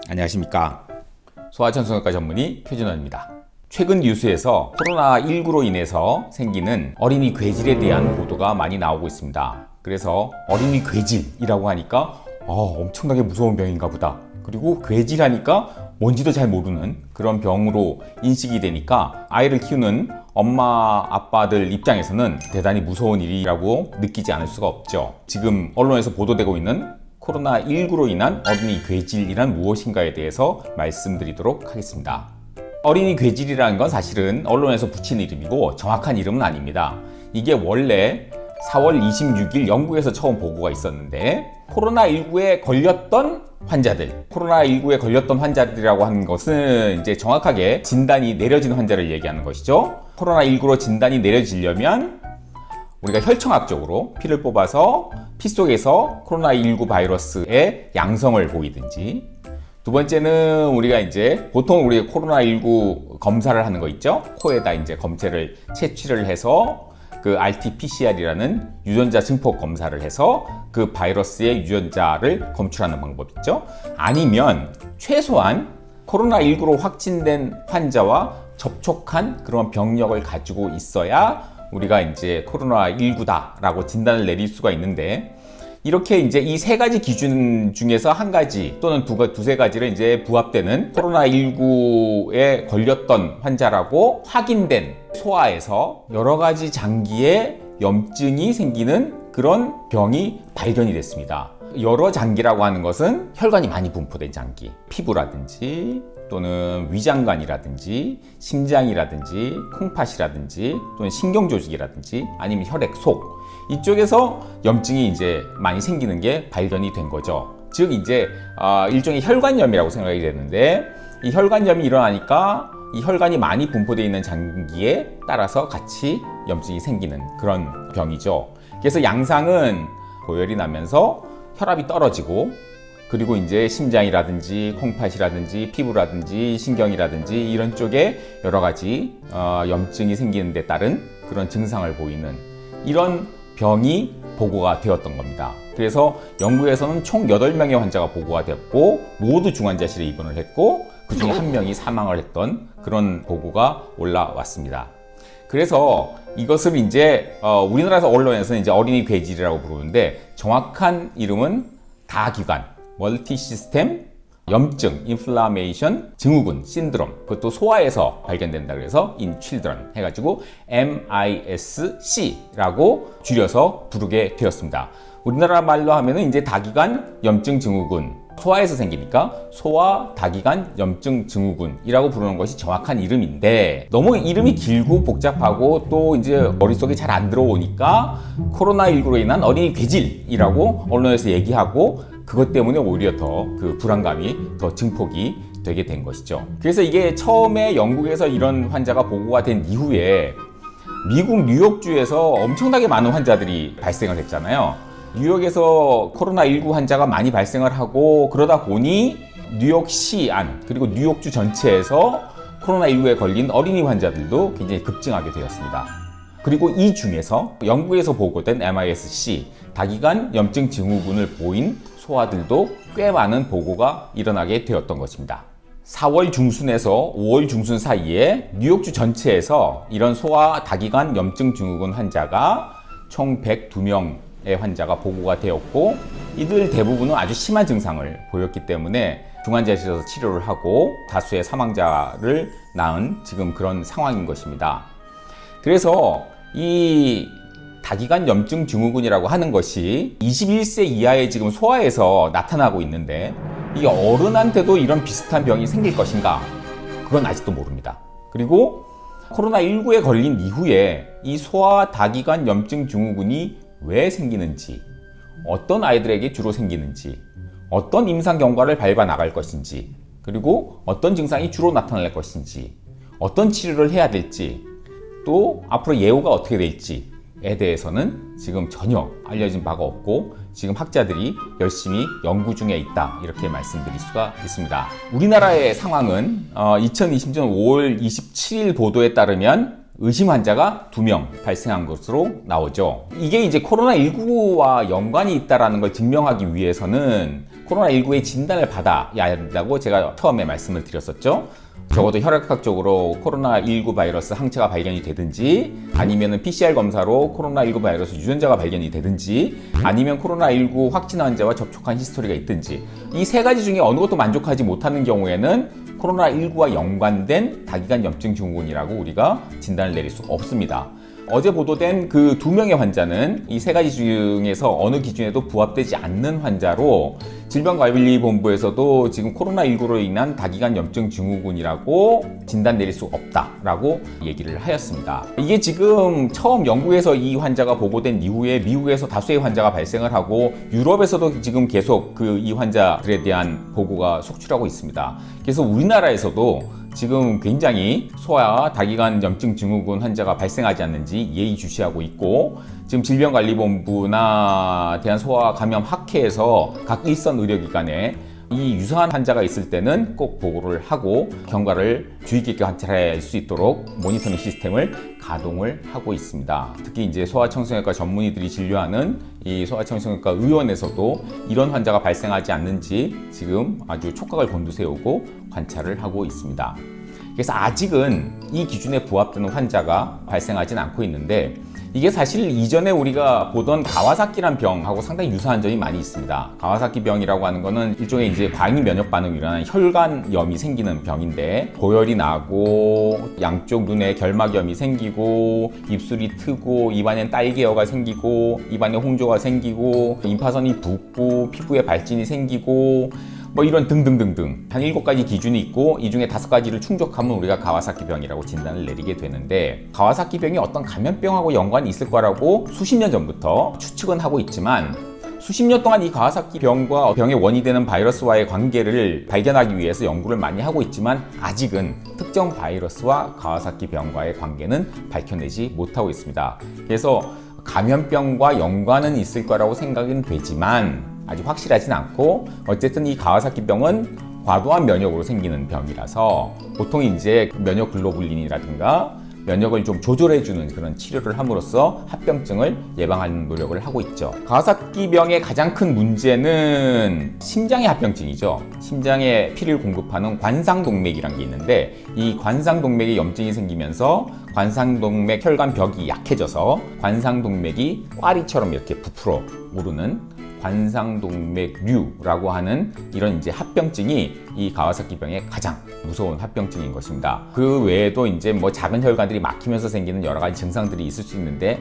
안녕하십니까. 소아청소년과 전문의 표준원입니다. 최근 뉴스에서 코로나19로 인해서 생기는 어린이 괴질에 대한 보도가 많이 나오고 있습니다. 그래서 어린이 괴질이라고 하니까 엄청나게 무서운 병인가 보다. 그리고 괴질하니까 뭔지도 잘 모르는 그런 병으로 인식이 되니까 아이를 키우는 엄마, 아빠들 입장에서는 대단히 무서운 일이라고 느끼지 않을 수가 없죠. 지금 언론에서 보도되고 있는 코로나19로 인한 어린이 괴질이란 무엇인가에 대해서 말씀드리도록 하겠습니다. 어린이 괴질이라는 건 사실은 언론에서 붙인 이름이고 정확한 이름은 아닙니다. 이게 원래 4월 26일 영국에서 처음 보고가 있었는데 코로나19에 걸렸던 환자들이라고 하는 것은 이제 정확하게 진단이 내려진 환자를 얘기하는 것이죠. 코로나19로 진단이 내려지려면 우리가 혈청학적으로 피를 뽑아서 피 속에서 코로나19 바이러스의 양성을 보이든지, 두 번째는 우리가 이제 보통 우리 코로나19 검사를 하는 거 있죠. 코에다 이제 검체를 채취를 해서 그 RT-PCR이라는 유전자 증폭 검사를 해서 그 바이러스의 유전자를 검출하는 방법 있죠. 아니면 최소한 코로나19로 확진된 환자와 접촉한 그런 병력을 가지고 있어야 우리가 이제 코로나19다라고 진단을 내릴 수가 있는데, 이렇게 이제 이 세 가지 기준 중에서 한 가지 또는 두세 가지를 이제 부합되는 코로나19에 걸렸던 환자라고 확인된 소아에서 여러 가지 장기에 염증이 생기는 그런 병이 발견이 됐습니다. 여러 장기라고 하는 것은 혈관이 많이 분포된 장기, 피부라든지 또는 위장관이라든지 심장이라든지 콩팥이라든지 또는 신경조직이라든지 아니면 혈액 속, 이쪽에서 염증이 이제 많이 생기는 게 발견이 된 거죠. 즉 이제 일종의 혈관염이라고 생각이 되는데, 이 혈관염이 일어나니까 이 혈관이 많이 분포되어 있는 장기에 따라서 같이 염증이 생기는 그런 병이죠. 그래서 양상은 고열이 나면서 혈압이 떨어지고, 그리고 이제 심장이라든지 콩팥이라든지 피부라든지 신경이라든지 이런 쪽에 여러 가지 염증이 생기는 데 따른 그런 증상을 보이는 이런 병이 보고가 되었던 겁니다. 그래서 영국에서는 총 8명의 환자가 보고가 되었고 모두 중환자실에 입원을 했고 그 중에 1명이 사망을 했던 그런 보고가 올라왔습니다. 그래서 이것을 이제 우리나라 언론에서는 이제 어린이 괴질이라고 부르는데, 정확한 이름은 다기관 멀티 시스템 염증 인플라메이션 증후군 신드롬, 그것도 소아에서 발견된다 그래서 in children 해가지고 MISC라고 줄여서 부르게 되었습니다. 우리나라 말로 하면은 이제 다기관 염증 증후군, 소아에서 생기니까 소아 다기관 염증 증후군이라고 부르는 것이 정확한 이름인데, 너무 이름이 길고 복잡하고 또 이제 머릿속에 잘 안 들어오니까 코로나19로 인한 어린이 괴질이라고 언론에서 얘기하고, 그것 때문에 오히려 더 그 불안감이 더 증폭이 되게 된 것이죠. 그래서 이게 처음에 영국에서 이런 환자가 보고가 된 이후에 미국 뉴욕주에서 엄청나게 많은 환자들이 발생을 했잖아요. 뉴욕에서 코로나19 환자가 많이 발생을 하고, 그러다 보니 뉴욕시 안 그리고 뉴욕주 전체에서 코로나19에 걸린 어린이 환자들도 굉장히 급증하게 되었습니다. 그리고 이 중에서 영국에서 보고된 MISC 다기관 염증 증후군을 보인 소아들도 꽤 많은 보고가 일어나게 되었던 것입니다. 4월 중순에서 5월 중순 사이에 뉴욕주 전체에서 이런 소아 다기관 염증 증후군 환자가 총 102명의 환자가 보고가 되었고, 이들 대부분은 아주 심한 증상을 보였기 때문에 중환자실에서 치료를 하고 다수의 사망자를 낳은 지금 그런 상황인 것입니다. 그래서 이 다기관 염증 증후군이라고 하는 것이 21세 이하의 지금 소아에서 나타나고 있는데, 이 어른한테도 이런 비슷한 병이 생길 것인가? 그건 아직도 모릅니다. 그리고 코로나19에 걸린 이후에 이 소아 다기관 염증 증후군이 왜 생기는지, 어떤 아이들에게 주로 생기는지, 어떤 임상 경과를 밟아 나갈 것인지, 그리고 어떤 증상이 주로 나타날 것인지, 어떤 치료를 해야 될지, 또 앞으로 예후가 어떻게 될지에 대해서는 지금 전혀 알려진 바가 없고, 지금 학자들이 열심히 연구 중에 있다, 이렇게 말씀드릴 수가 있습니다. 우리나라의 상황은 2020년 5월 27일 보도에 따르면 의심 환자가 2명 발생한 것으로 나오죠. 이게 이제 코로나19와 연관이 있다는 걸 증명하기 위해서는 코로나19의 진단을 받아야 한다고 제가 처음에 말씀을 드렸었죠. 적어도 혈액학적으로 코로나19 바이러스 항체가 발견이 되든지, 아니면 PCR 검사로 코로나19 바이러스 유전자가 발견이 되든지, 아니면 코로나19 확진 환자와 접촉한 히스토리가 있든지, 이 세 가지 중에 어느 것도 만족하지 못하는 경우에는 코로나19와 연관된 다기관 염증 증후군이라고 우리가 진단을 내릴 수 없습니다. 어제 보도된 그 2명의 환자는 이 세 가지 중에서 어느 기준에도 부합되지 않는 환자로 질병관리본부에서도 지금 코로나19로 인한 다기관 염증 증후군이라고 진단 내릴 수 없다라고 얘기를 하였습니다. 이게 지금 처음 영국에서 이 환자가 보고된 이후에 미국에서 다수의 환자가 발생을 하고 유럽에서도 지금 계속 그 이 환자들에 대한 보고가 속출하고 있습니다. 그래서 우리나라에서도 지금 굉장히 소아 다기관 염증 증후군 환자가 발생하지 않는지 예의주시하고 있고, 지금 질병관리본부나 대한소아감염학회에서 각 일선 의료기관에 이 유사한 환자가 있을 때는 꼭 보고를 하고 경과를 주의 깊게 관찰할 수 있도록 모니터링 시스템을 가동을 하고 있습니다. 특히 이제 소아청소년과 전문의들이 진료하는 이 소아청소년과 의원에서도 이런 환자가 발생하지 않는지 지금 아주 촉각을 곤두세우고 관찰을 하고 있습니다. 그래서 아직은 이 기준에 부합되는 환자가 발생하진 않고 있는데, 이게 사실 이전에 우리가 보던 가와사키란 병하고 상당히 유사한 점이 많이 있습니다. 가와사키 병이라고 하는 거는 일종의 이제 과잉 면역 반응으로 일어나는 혈관염이 생기는 병인데, 고열이 나고 양쪽 눈에 결막염이 생기고 입술이 트고 입안엔 딸기여가 생기고 입안에 홍조가 생기고 임파선이 붓고 피부에 발진이 생기고 뭐 이런 등등등등 한 7가지 기준이 있고, 이 중에 5가지를 충족하면 우리가 가와사키 병이라고 진단을 내리게 되는데, 가와사키 병이 어떤 감염병하고 연관이 있을 거라고 수십 년 전부터 추측은 하고 있지만, 수십 년 동안 이 가와사키 병과 병의 원인이 되는 바이러스와의 관계를 발견하기 위해서 연구를 많이 하고 있지만, 아직은 특정 바이러스와 가와사키 병과의 관계는 밝혀내지 못하고 있습니다. 그래서 감염병과 연관은 있을 거라고 생각은 되지만 아직 확실하진 않고, 어쨌든 이 가와사키 병은 과도한 면역으로 생기는 병이라서 보통 이제 면역 글로불린이라든가 면역을 좀 조절해주는 그런 치료를 함으로써 합병증을 예방하는 노력을 하고 있죠. 가와사키 병의 가장 큰 문제는 심장의 합병증이죠. 심장에 피를 공급하는 관상동맥이라는 게 있는데, 이 관상동맥에 염증이 생기면서 관상동맥 혈관벽이 약해져서 관상동맥이 꽈리처럼 이렇게 부풀어 오르는 관상동맥류라고 하는 이런 이제 합병증이 이 가와사키 병의 가장 무서운 합병증인 것입니다. 그 외에도 이제 뭐 작은 혈관들이 막히면서 생기는 여러 가지 증상들이 있을 수 있는데,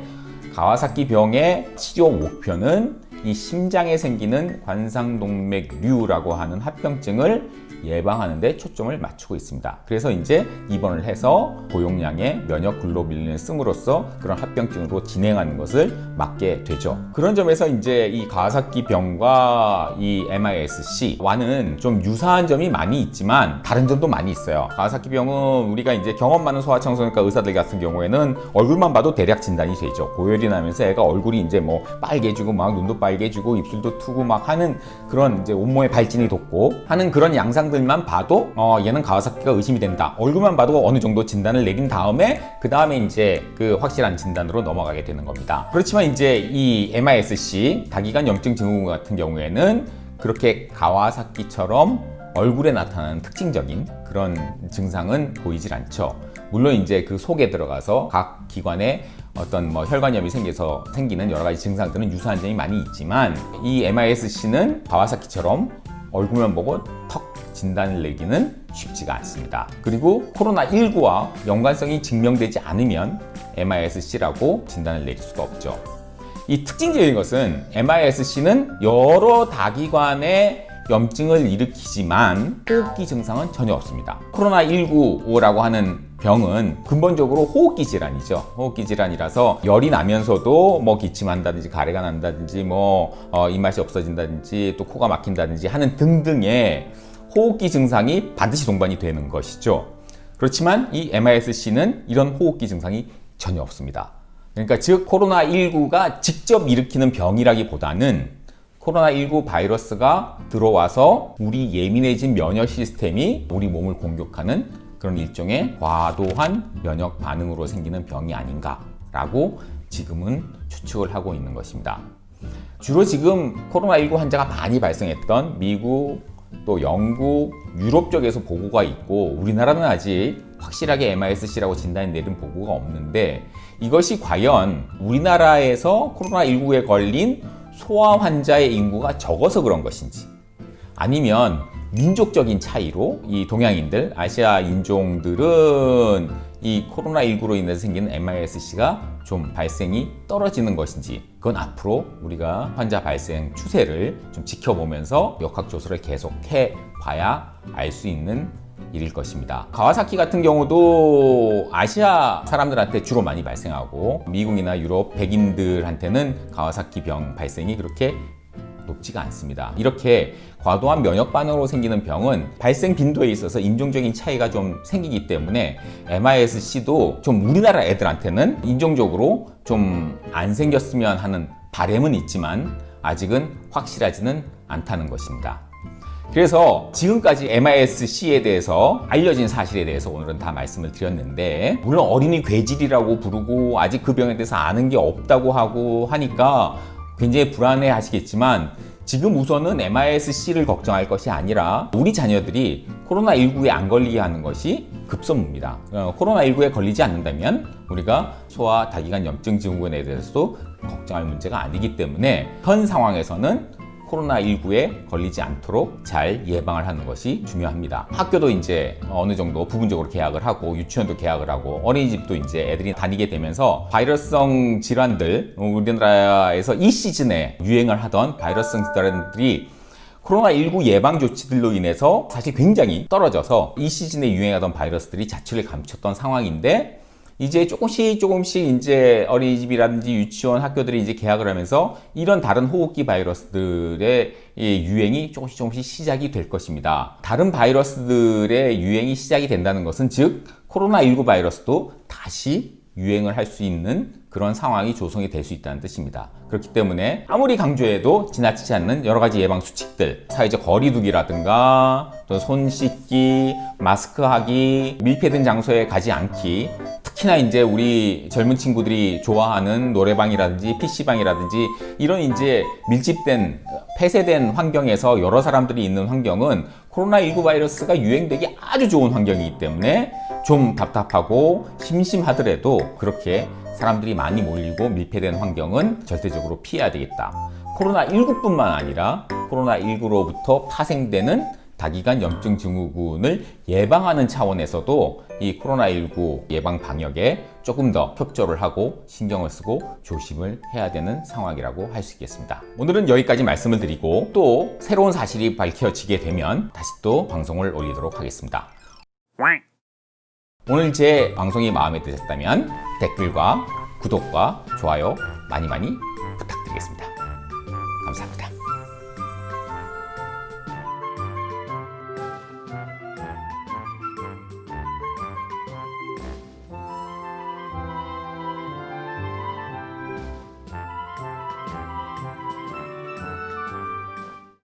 가와사키 병의 치료 목표는 이 심장에 생기는 관상동맥류라고 하는 합병증을 예방하는 데 초점을 맞추고 있습니다. 그래서 이제 입원을 해서 고용량의 면역 글로불린을 씀으로써 그런 합병증으로 진행하는 것을 막게 되죠. 그런 점에서 이제 이 가와사키 병과 이 MIS-C와는 좀 유사한 점이 많이 있지만 다른 점도 많이 있어요. 가와사키 병은 우리가 이제 경험 많은 소아청소년과 의사들 같은 경우에는 얼굴만 봐도 대략 진단이 되죠. 고열이 나면서 애가 얼굴이 이제 뭐 빨개지고 막 눈도 빨개지고 입술도 트고 막 하는 그런 이제 온몸에 발진이 돋고 하는 그런 양상들만 봐도 얘는 가와사키가 의심이 된다. 얼굴만 봐도 어느 정도 진단을 내린 다음에 그 다음에 이제 그 확실한 진단으로 넘어가게 되는 겁니다. 그렇지만 이제 이 MIS-C 다기관 염증 증후군 같은 경우에는 그렇게 가와사키처럼 얼굴에 나타나는 특징적인 그런 증상은 보이질 않죠. 물론 이제 그 속에 들어가서 각 기관에 어떤 뭐 혈관염이 생겨서 생기는 여러 가지 증상들은 유사한 점이 많이 있지만, 이 MIS-C는 가와사키처럼 얼굴만 보고 턱 진단을 내기는 쉽지가 않습니다. 그리고 코로나19와 연관성이 증명되지 않으면 MIS-C라고 진단을 내릴 수가 없죠. 이 특징적인 것은 MIS-C는 여러 다기관의 염증을 일으키지만 호흡기 증상은 전혀 없습니다. 코로나19라고 하는 병은 근본적으로 호흡기 질환이죠. 호흡기 질환이라서 열이 나면서도 뭐 기침한다든지 가래가 난다든지 뭐 입맛이 없어진다든지 또 코가 막힌다든지 하는 등등의 호흡기 증상이 반드시 동반이 되는 것이죠. 그렇지만 이 MIS-C는 이런 호흡기 증상이 전혀 없습니다. 그러니까 즉 코로나19가 직접 일으키는 병이라기보다는 코로나19 바이러스가 들어와서 우리 예민해진 면역 시스템이 우리 몸을 공격하는 그런 일종의 과도한 면역 반응으로 생기는 병이 아닌가라고 지금은 추측을 하고 있는 것입니다. 주로 지금 코로나19 환자가 많이 발생했던 미국, 또 영국, 유럽 쪽에서 보고가 있고 우리나라는 아직 확실하게 MIS-C라고 진단이 내린 보고가 없는데 이것이 과연 우리나라에서 코로나19에 걸린 소아 환자의 인구가 적어서 그런 것인지 아니면 민족적인 차이로 이 동양인들, 아시아 인종들은 이 코로나19로 인해서 생기는 MIS-C가 좀 발생이 떨어지는 것인지 그건 앞으로 우리가 환자 발생 추세를 좀 지켜보면서 역학조사를 계속해 봐야 알 수 있는 일일 것입니다. 가와사키 같은 경우도 아시아 사람들한테 주로 많이 발생하고 미국이나 유럽 백인들한테는 가와사키 병 발생이 그렇게 높지가 않습니다. 이렇게 과도한 면역 반응으로 생기는 병은 발생 빈도에 있어서 인종적인 차이가 좀 생기기 때문에 MIS-C도 좀 우리나라 애들한테는 인종적으로 좀 안 생겼으면 하는 바람은 있지만 아직은 확실하지는 않다는 것입니다. 그래서 지금까지 MIS-C에 대해서 알려진 사실에 대해서 오늘은 다 말씀을 드렸는데 물론 어린이 괴질이라고 부르고 아직 그 병에 대해서 아는 게 없다고 하고 하니까 굉장히 불안해 하시겠지만 지금 우선은 MIS-C를 걱정할 것이 아니라 우리 자녀들이 코로나19에 안 걸리게 하는 것이 급선무입니다. 코로나19에 걸리지 않는다면 우리가 소아 다기관 염증 증후군에 대해서도 걱정할 문제가 아니기 때문에 현 상황에서는 코로나19에 걸리지 않도록 잘 예방을 하는 것이 중요합니다. 학교도 이제 어느 정도 부분적으로 개학을 하고 유치원도 개학을 하고 어린이집도 이제 애들이 다니게 되면서 바이러스성 질환들 우리나라에서 이 시즌에 유행을 하던 바이러스성 질환들이 코로나19 예방 조치들로 인해서 사실 굉장히 떨어져서 이 시즌에 유행하던 바이러스들이 자취를 감췄던 상황인데 이제 조금씩 이제 어린이집이라든지 유치원 학교들이 이제 개학을 하면서 이런 다른 호흡기 바이러스들의 유행이 조금씩 시작이 될 것입니다. 다른 바이러스들의 유행이 시작이 된다는 것은 즉 코로나19 바이러스도 다시 유행을 할 수 있는 그런 상황이 조성이 될 수 있다는 뜻입니다. 그렇기 때문에 아무리 강조해도 지나치지 않는 여러 가지 예방 수칙들, 사회적 거리두기라든가 또 손 씻기, 마스크 하기, 밀폐된 장소에 가지 않기, 특히나 이제 우리 젊은 친구들이 좋아하는 노래방이라든지 PC방이라든지 이런 이제 밀집된 폐쇄된 환경에서 여러 사람들이 있는 환경은 코로나19 바이러스가 유행되기 아주 좋은 환경이기 때문에 좀 답답하고 심심하더라도 그렇게 사람들이 많이 몰리고 밀폐된 환경은 절대적으로 피해야 되겠다. 코로나19뿐만 아니라 코로나19로부터 파생되는 다기관 염증 증후군을 예방하는 차원에서도 이 코로나19 예방 방역에 조금 더 협조를 하고 신경을 쓰고 조심을 해야 되는 상황이라고 할 수 있겠습니다. 오늘은 여기까지 말씀을 드리고 또 새로운 사실이 밝혀지게 되면 다시 또 방송을 올리도록 하겠습니다. 오늘 제 방송이 마음에 드셨다면 댓글과 구독과 좋아요 많이 부탁드리겠습니다. 감사합니다.